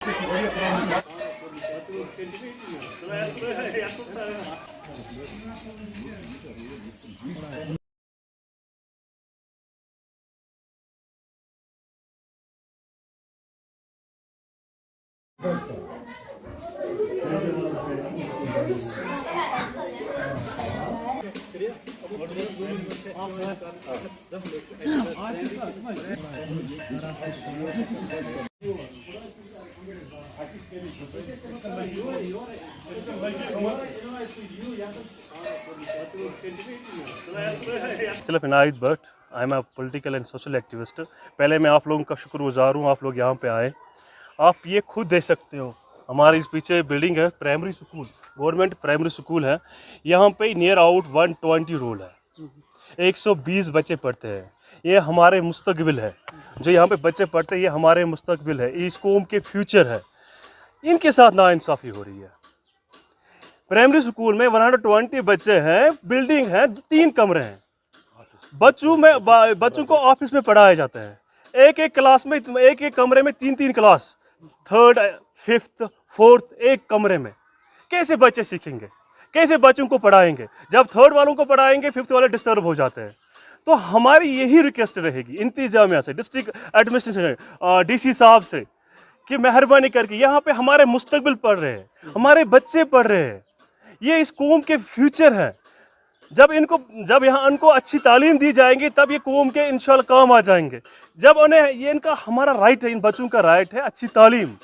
सिर्फ Inayat Bhatt, I am a political and social activist. पहले मैं आप लोगों का शुक्रगुजार हूँ, आप लोग यहाँ पे आए। आप ये खुद देख सकते हो, हमारे इस पीछे बिल्डिंग है, primary school, government primary school है। यहाँ पे नियर आउट 120 रोल है, 120 बच्चे पढ़ते हैं। ये हमारे मुस्तकबिल है, जो यहाँ पे बच्चे पढ़ते हैं ये हमारे मुस्तकबिल है, इस कौम के फ्यूचर है। इनके साथ नाइंसाफ़ी हो रही है। प्राइमरी स्कूल में 120 बच्चे हैं, बिल्डिंग है, 3 कमरे हैं। बच्चों को ऑफिस में पढ़ाया जाता है। एक एक क्लास में, एक एक कमरे में 3-3 क्लास, 3rd, 5th, 4th एक कमरे में। कैसे बच्चे सीखेंगे, कैसे बच्चों को पढ़ाएंगे? जब 3rd वालों को पढ़ाएंगे 5th वाले डिस्टर्ब हो जाते हैं। तो हमारी यही रिक्वेस्ट रहेगी इंतजामिया से, डिस्ट्रिक्ट एडमिनिस्ट्रेशन, DC साहब से, कि मेहरबानी करके यहाँ पे हमारे मुस्तकबिल पढ़ रहे हैं, हमारे बच्चे पढ़ रहे हैं, ये इस कौम के फ्यूचर हैं। जब यहाँ उनको अच्छी तालीम दी जाएंगी तब ये कौम के इंशाल्लाह काम आ जाएंगे। जब उन्हें ये इनका हमारा राइट है, इन बच्चों का राइट है अच्छी तालीम।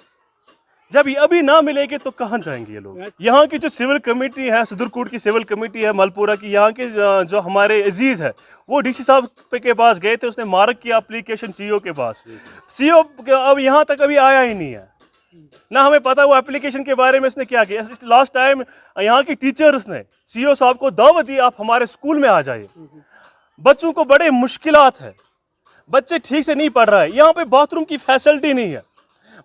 जब ये अभी ना मिलेगी तो कहाँ जाएंगे ये लोग? यहाँ की जो सिविल कमेटी है, सदरकोट की सिविल कमेटी है, मलपुरा की, यहाँ के जो हमारे अजीज़ है वो DC साहब के पास गए थे, उसने मार्क किया एप्लीकेशन CO के पास। CO अब यहाँ तक अभी आया ही नहीं है, ना हमें पता वो एप्लीकेशन के बारे में इसने क्या किया। लास्ट टाइम यहाँ की टीचर्स ने CO साहब को दावत दी, आप हमारे स्कूल में आ जाइए। बच्चों को बड़े मुश्किलात है, बच्चे ठीक से नहीं पढ़ रहा है। यहाँ पे बाथरूम की फैसिलिटी नहीं है,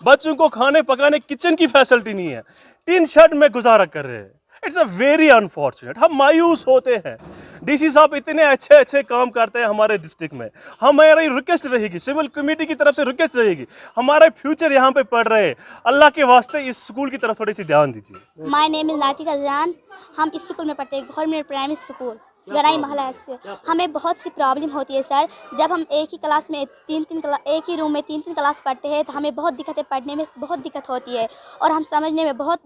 बच्चों को खाने पकाने किचन की फैसिलिटी नहीं है, टीन शेड में गुजारा कर रहे हैं। It's a very unfortunate. हम मायूस होते हैं। DC साहब इतने अच्छे अच्छे काम करते हैं हमारे डिस्ट्रिक्ट में। हमारी रिक्वेस्ट रहेगी, सिविल कमेटी की तरफ से रिक्वेस्ट रहेगी, हमारे फ्यूचर यहाँ पे पढ़ रहे हैं, अल्लाह के वास्ते इस स्कूल की तरफ थोड़ी सी ध्यान दीजिए। माय नेम इज़ नातिका जान। हम इस स्कूल में पढ़ते हैं, गवर्नमेंट प्राइमरी स्कूल गराई महला से। हमें बहुत सी प्रॉब्लम होती है सर। जब हम एक ही क्लास में एक ही रूम में 3-3 क्लास पढ़ते हैं तो हमें बहुत दिक्कतें, पढ़ने में बहुत दिक्कत होती है और हम समझने में बहुत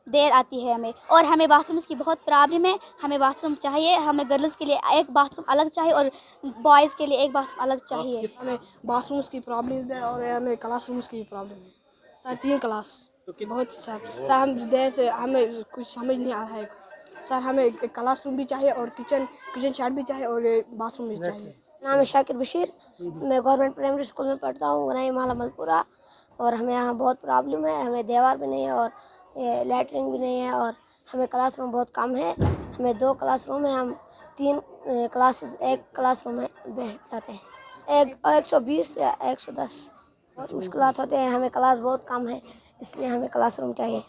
देर आती है हमें। और हमें बाथरूम्स की बहुत प्रॉब्लम है, हमें बाथरूम चाहिए। हमें गर्ल्स के लिए एक बाथरूम अलग चाहिए और बॉयज़ के लिए एक बाथरूम अलग चाहिए। हमें बाथरूम्स की प्रॉब्लम है और हमें क्लासरूम्स की प्रॉब्लम है। 3 क्लास तो बहुत सर हम देर से हमें कुछ समझ नहीं आ रहा है सर। हमें एक क्लासरूम भी चाहिए और किचन शेड भी चाहिए और बाथरूम भी चाहिए। नाम है शाकिर बशीर, मैं गवर्नमेंट प्राइमरी स्कूल में पढ़ता हूँ, गनाई महला मलपुरा। और हमें यहाँ बहुत प्रॉब्लम है, हमें दीवार भी नहीं है और लैटरिन भी नहीं है और हमें क्लासरूम बहुत कम है। हमें 2 क्लासरूम है, हम 3 क्लासेस एक क्लासरूम में बैठ जाते हैं। 120 या 110 बहुत मुश्किलात होते हैं। हमें क्लास बहुत कम है, इसलिए हमें क्लासरूम चाहिए।